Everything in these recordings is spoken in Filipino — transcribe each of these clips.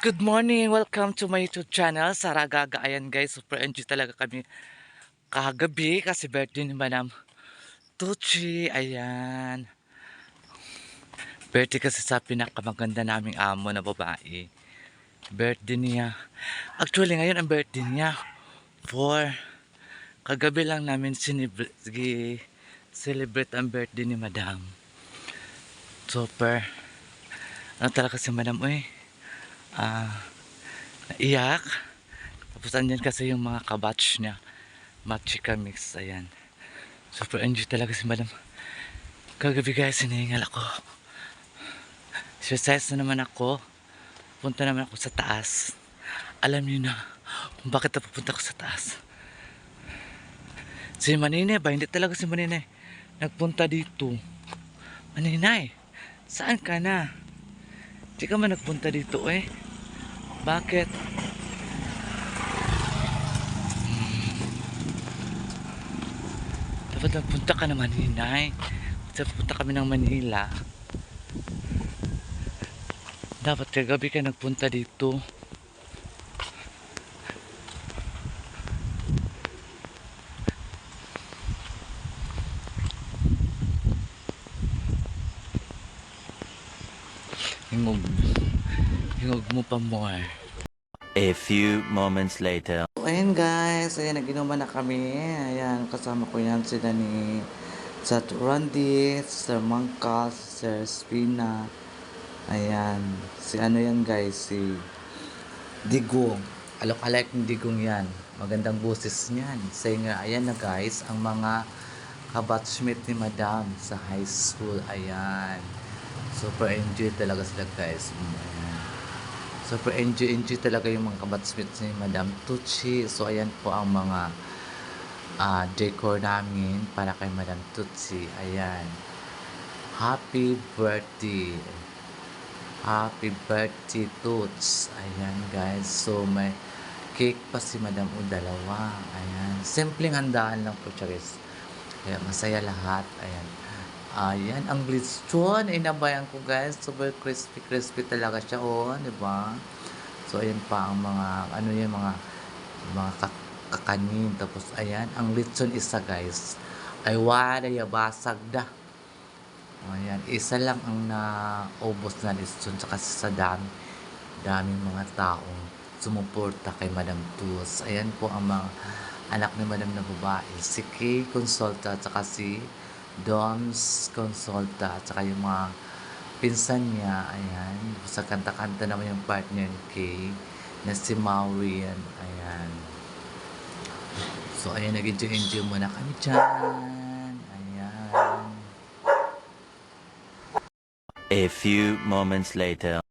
Good morning! Welcome to my YouTube channel, Saragaga. Ayan guys, super enjoy talaga kami kagabi kasi birthday ni Madam Tucci. Ayan. Birthday kasi sa pinakamaganda naming amo na babae. Birthday niya. Actually, ngayon ang birthday niya. For kagabi lang namin celebrate ang birthday ni Madam. Super. Ano talaga si Madam, naiyak. Tapos andyan kasi yung mga kabatch niya. Machika mix, ayan. Super enjoy talaga si Madam. Kagabi guys, hinihingal ako. Exercise na naman ako. Punta naman ako sa taas. Alam niyo na kung bakit napupunta ako sa taas. Si Manine ba? Hindi talaga si Manine nagpunta dito. Maninay, saan ka na? Hindi ka man nagpunta dito Bakit? Dapat nagpunta ka na Maninay. Dapat punta kami ng Manila. Dapat kagabi ka nagpunta dito. Hingog mo pa more. A few moments later. Ayan guys, ayan nag-inuman na kami. Ayan, kasama ko yan sila ni Sir Randy, Sir Mangkal, Sir Spina. Ayan, si ano yan guys, si Digong. Alok-alike ng Digong yan. Magandang boses niyan. Singer, ayan na guys, ang mga kabatchmate ni Madam sa high school. Ayan. Super enjoy talaga sila guys. Ayan. Super enjoy talaga yung mga kabatchmates ni Madam Tucci. So ayan po ang mga decor namin para kay Madam Tucci. Ayan. Happy birthday. Happy birthday, Tuts. Ayan, guys. So, may cake pa si Madam o dalawa. Ayan. Simpleng handaan lang po, Charis. Kaya masaya lahat. Ayan. Ayan. Ang lechon. Inabayan ko, guys. Super crispy talaga siya. Diba? So, ayan pa ang mga, ano yung mga kakanin. Tapos, ayan. Ang lechon isa, guys. Ay, wala basag da. Ayan, isa lang ang naubos na lechon kasi sa daming mga taong sumuporta kay Madam Tus. Ayan po ang mga anak ni Madam na babae. Si Kay Consulta at saka si Doms Consulta at saka yung mga pinsan niya. Ayan, sa kanta-kanta naman yung partner ni Kay na si Maureen. Ayan. So, ayan, nag-enjoy muna kami dyan. A few moments later.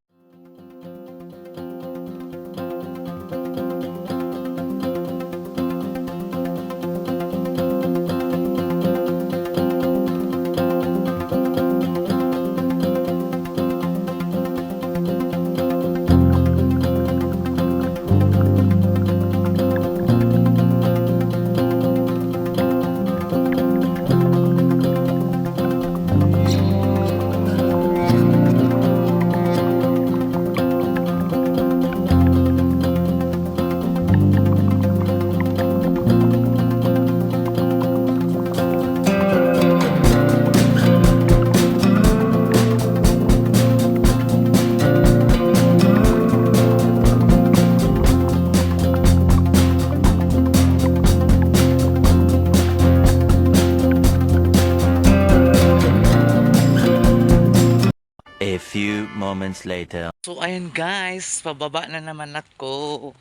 A few moments later. So, ayan guys, pababa na naman ako.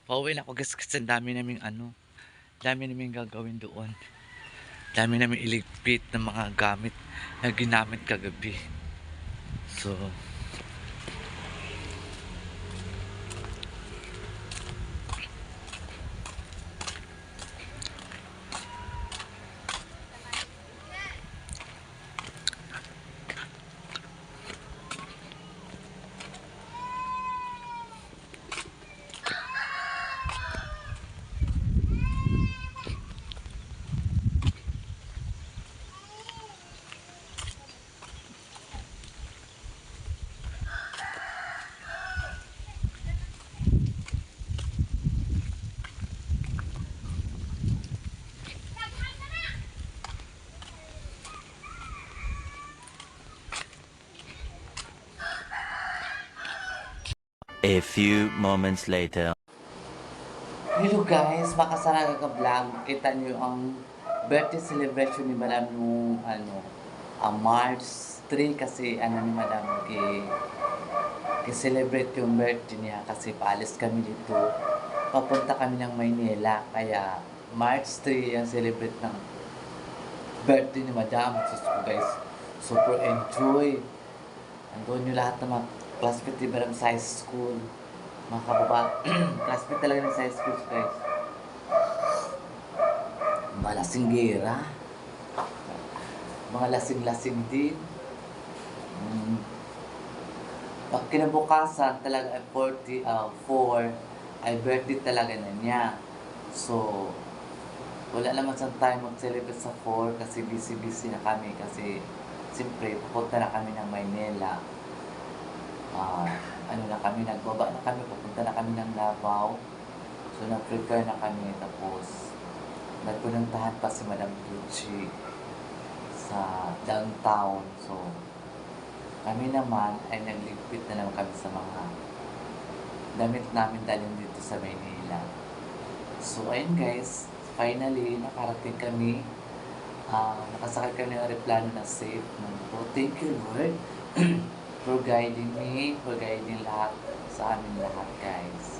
Pauwi na ako guys kasi dami naming gagawin doon. Dami namin iligpit ng mga gamit na ginamit kagabi. So, A few moments later. Hello guys, makasaraga ka vlog. Kita niyo ang birthday celebration ni Madam nung ang March 3 kasi ni Madam celebrate yung birthday niya kasi paalis kami dito. Papunta kami ng Maynila kaya March 3 ang celebrate ng birthday ni Madam. So guys, super enjoy. Andun yung lahat ng mga classmate ni Madam sa high school. Mga kababa, classmate talaga ng sa high school guys. Mga lasinggera. Mga lasing-lasing din. Pag kinabukasan talaga ay 4 ay birthday talaga na niya. So, wala naman sa time mag-celebrate sa 4 kasi busy-busy na kami kasi siyempre pupunta na kami ng Maynila. Nagbaba na kami, pupunta na kami ng Davao. So, nag-prepare na kami tapos nagpunantahan pa si Madam Gucci sa downtown. So, kami naman ay nagligpit na naman kami sa mga damit namin dalhin dito sa Maynila. So, ayun guys, finally, nakarating kami. Nakasakay kami ng aeroplano na safe. So, thank you Lord for guiding me, for guiding lahat sa amin lahat guys.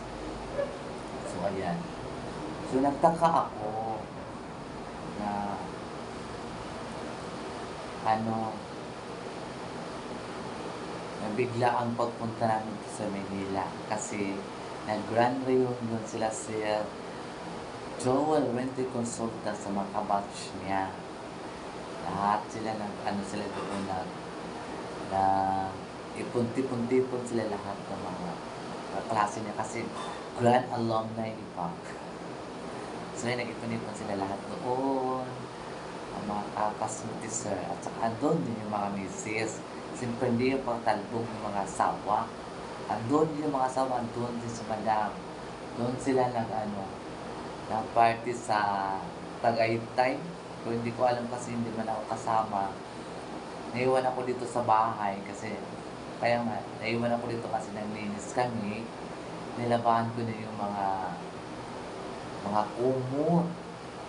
So, ayan. So, nagtaka ako na nabigla ang pagpunta namin sa Manila kasi nag-grand reunion sila si Joel Rente Consulta sa mga kabatch niya. Lahat sila sila doon na ipunti-punti-pun sila lahat ng mga kaklase niya kasi grand alumni ni Punk. So yun, nag-ipon-ipon sila lahat doon. Ang mga kakasmuti sir at saka doon din yung mga misis. Siyempre hindi yung pagtalbog ng mga asawa. Andun din yung mga asawa, andun din sa Madam. Doon sila nag-party sa Tagaytay. Kung hindi ko alam kasi hindi man ako kasama. Naiwan ako dito sa bahay kasi naiwan ako dito kasi naglinis kami. Nilabahan ko na yung mga kumot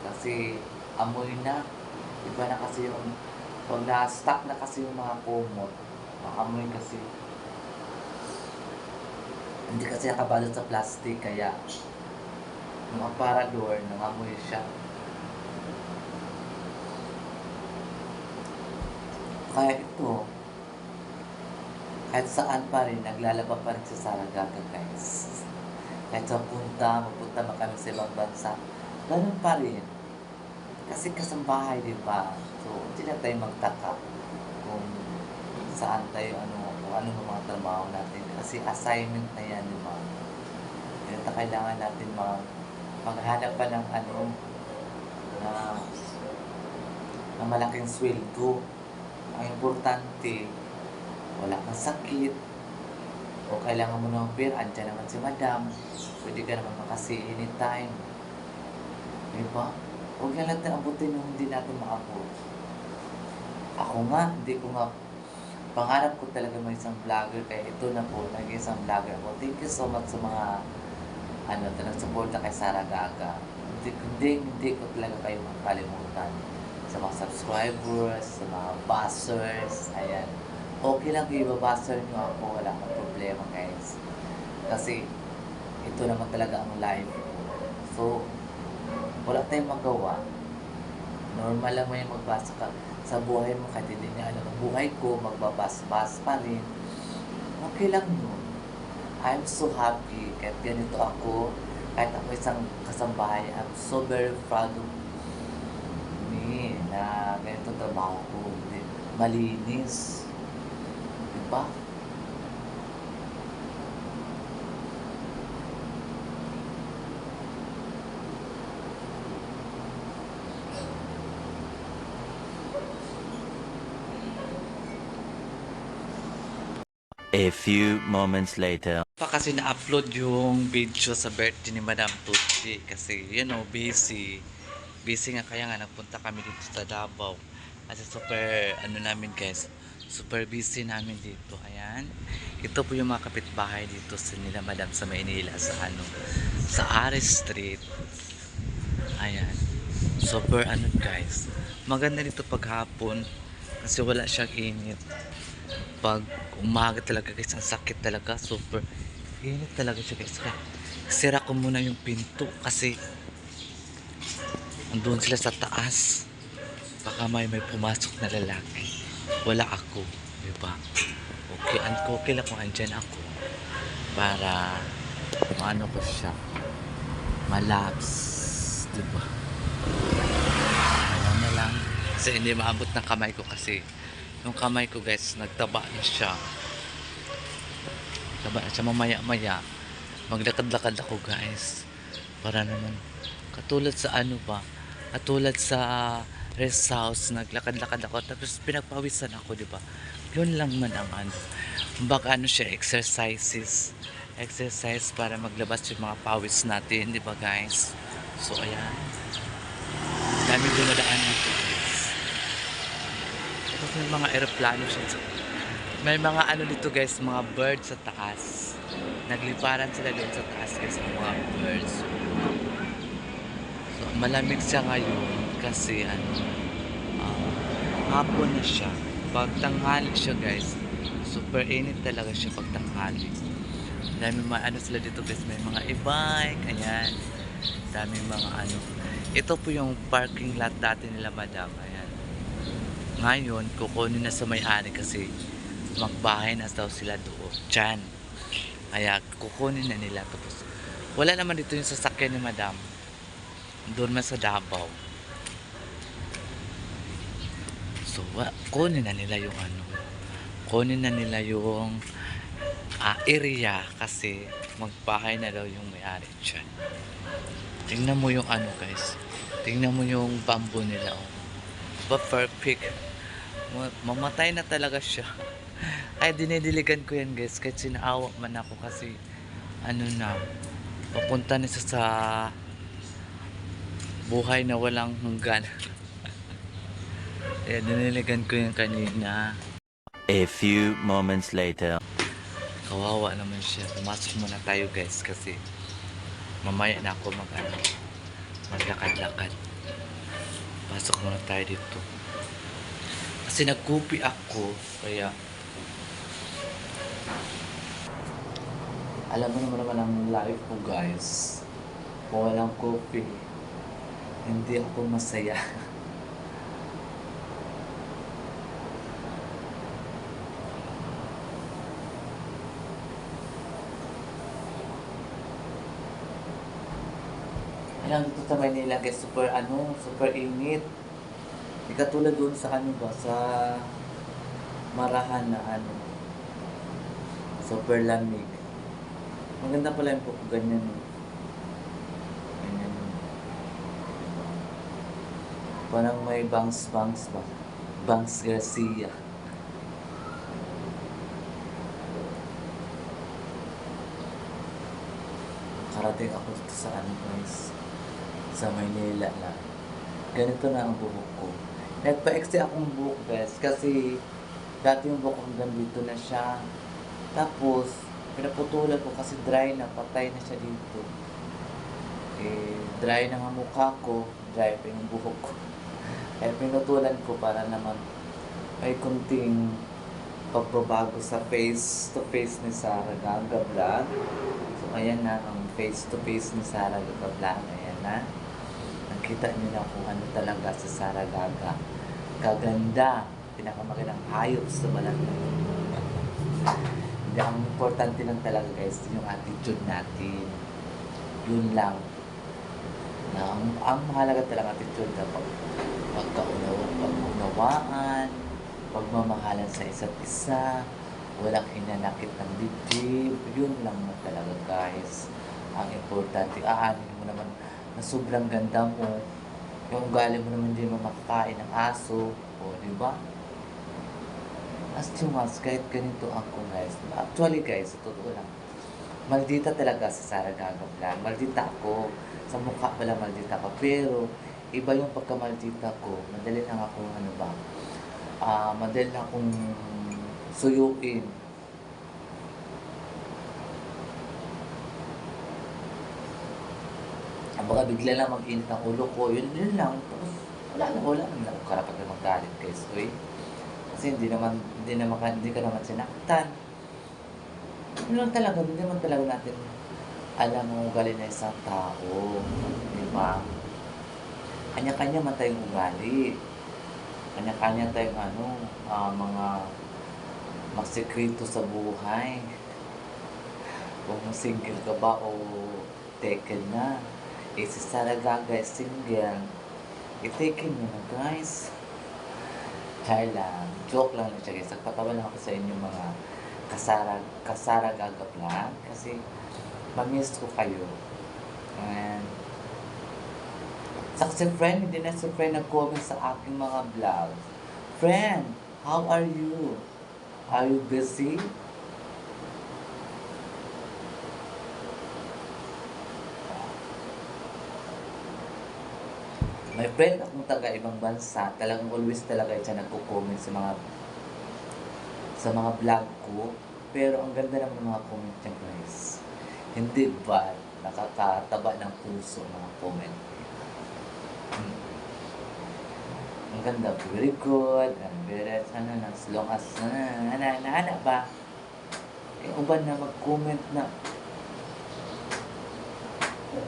kasi amoy na. Iba na kasi yung pag na-stuck na kasi yung mga kumot, maamoy kasi. Hindi kasi nakabalot sa plastic kaya yung aparador, nangamoy siya. Kaya ito, kahit saan pa rin, naglalaba pa rin si Sarah Gaga guys. Kahit sa mapunta ba kami sa ibang bansa, ganun pa rin. Kasi kasambahay, di ba? So, hindi na tayo magtaka kung saan tayo, kung ano ang mga trabaho natin. Kasi assignment na yan, di ba? Kaya kailangan natin maghanap pa ng na malaking sweldo. Ang importante, wala kang sakit, o kailangan mo ng pera, andyan naman si Madam. Pwede ka naman makasi anytime. Di ba? Huwag yan natin abutin yung hindi natin maabot. Ako nga, hindi ko nga, pangarap ko talaga may isang vlogger, kaya ito na po, naging isang vlogger ako. Thank you so much sa mga, nag-suporta kay Sarah Gaga. Hindi ko talaga kayo makalimutan. Sa mga subscribers, sa mga buzzers, ayan. Okay lang kayo, buzzer nyo ako, wala akong problema guys. Kasi, ito naman talaga ang life ko. So, wala tayong magawa. Normal lang mo yung magbasa ka sa buhay mo kahit hindi niya alam ang buhay ko, magbabas-bas pa rin. Okay lang yun. I'm so happy kahit ganito ako, kahit ako isang kasambahay, I'm so very proud of me na ganito trabaho ko. Malinis. Diba? A few moments later. Pa kasi na-upload yung video sa birthday ni Madam Tutsi kasi busy. Busy nga kaya nga nagpunta kami dito sa Davao. Kasi super namin guys, Super busy namin dito. Ayan. Ito po yung mga kapitbahay dito sa nila Madam sa Maynila sa ano, sa Aris Street. Ayan. Super ano guys. Maganda dito paghapon kasi wala siyang init. Pag umaga talaga guys, ang sakit talaga. Super init talaga siya guys. Sira ko muna yung pinto kasi andun sila sa taas. Baka may pumasok na lalaki. Wala ako. Diba? Okay lang kung andyan ako. Para maano ko siya. Malaps. Diba? Ayan na lang. Kasi hindi maabot ng kamay ko kasi yung kamay ko guys, nagtaba na siya. Taba na siya mamaya-maya. Maglakad-lakad ako guys. Para naman katulad sa ano ba? Katulad sa rest house, naglakad-lakad ako tapos pinagpawisan ako, di ba? Yun lang man ang ano. Baka ano siya, exercises. Exercise para maglabas yung mga pawis natin, di ba guys? So ayan. Daming dumadaan dito guys. Tapos may mga aeroplano siya. May mga ano dito guys, mga birds sa taas. Nagliparan sila doon sa taas guys, ang mga birds. So, malamig siya ngayon kasi ano, hapon na siya. Pag tanghali siya guys, super init talaga siya pag tanghali. Daming mga ano sila dito guys, may mga e-bike, ayan. Daming mga ano. Ito po yung parking lot dati nila Madam, ayan. Ngayon, kukunin na sa may-ari kasi magbahay na daw sila doon. Diyan. Kaya kukunin na nila. Tapos, wala naman dito yung sasakyan ni Madam. Doon man sa Davao. So, kunin na nila yung ano. Kunin na nila yung area kasi magbahay na daw yung may-ari dyan. Tingnan mo yung ano guys. Tingnan mo yung bamboo nila. Oh. But perfect. Mamatay na talaga siya. Ay, dinidiligan ko yan guys. Kahit sinaawa man ako kasi ano na, papunta na siya sa buhay na walang hanggan. Kaya diniligan ko yan kanina. A few moments later. Kawawa naman siya. Pumasok muna tayo guys kasi mamaya na ako maglakad-lakad. Pasok muna tayo dito. Kasi nagkupi ako. Kaya alam mo naman ang life ko guys. Kung walang coffee, hindi ako masaya. Ayan, dito sa Manila guys, super init. Di katulad doon sa ano ba, sa Marahan na ano, super lamig. Maganda pala yung buko, ganyan. Ganyan. Parang may bangs ba? Bangs Garcia. Karating ako dito sa ano guys, sa Maynila na. Ganito na ang buhok ko. Nagpa-extra akong buhok guys kasi dati yung buhok hanggang dito na siya. Tapos, pinaputulan ko kasi dry na, patay na siya dito. Dry na nga mukha ko, dry pa yung buhok ko. Kaya pinutulan ko para naman may kunting pagbabago sa face to face ni Sarah Gaga Vlog. So, ayan na ang face to face ni Sarah Gaga Vlog. Ayan na. Nakita niyo na kung ano talaga si Sarah Gaga. Kaganda. Pinakamagandang hayop sa balat. Hindi, ang importante lang talaga guys, yung attitude natin. Yun lang. Na, ang mahalaga talaga attitude na pag-unawaan, pagmamahalan sa isa't isa, walang hinanakit ng dibdib, yun lang na talaga guys. Ang importante, aanin mo naman na sobrang ganda mo, yung ugali mo naman hindi mo makakain ng aso, o diba? As tumas, kahit ganito ako guys. Actually guys, totoo lang. Maldita talaga sa Sarah Gaga Vlog. Maldita ako. Sa mukha pala maldita ako. Pero, iba yung pagkamaldita ko. Madali lang akong madali lang akong suyuin. Baka bigla lang mag-init ang ulo ko, yun lang. Tapos wala naman akong karapatan magalit kay Soy. Kasi hindi ka naman sinaktan. Yun lang talaga, hindi naman talaga natin alam ang ugali ng isang tao. Di ba? Kanya-kanya man tayong ugali. Kanya-kanya tayong mga magsekreto sa buhay. Kung single ka ba o taken na. Eh, si Sara Gaga is single. I-taken mo na, guys. Char lang. Joke lang siya, guys. Nagpatawa lang ako sa inyo mga kasara Gaga vlog. Kasi, mamiss ko kayo. And, sa si friend, hindi na si friend nag-comment sa aking mga vlog. Friend, how are you? Are you busy? My friend akong taga-ibang bansa, talagang always talaga siya nagko-comment sa mga vlog ko. Pero ang ganda naman ng mga comment niya, guys. Hindi ba? Nakakataba ng puso mga comment. Ang ganda, very good, and very, as long as, ba? Eh, uban na mag-comment na,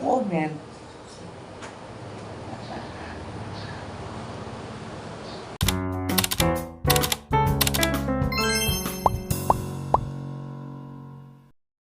comment,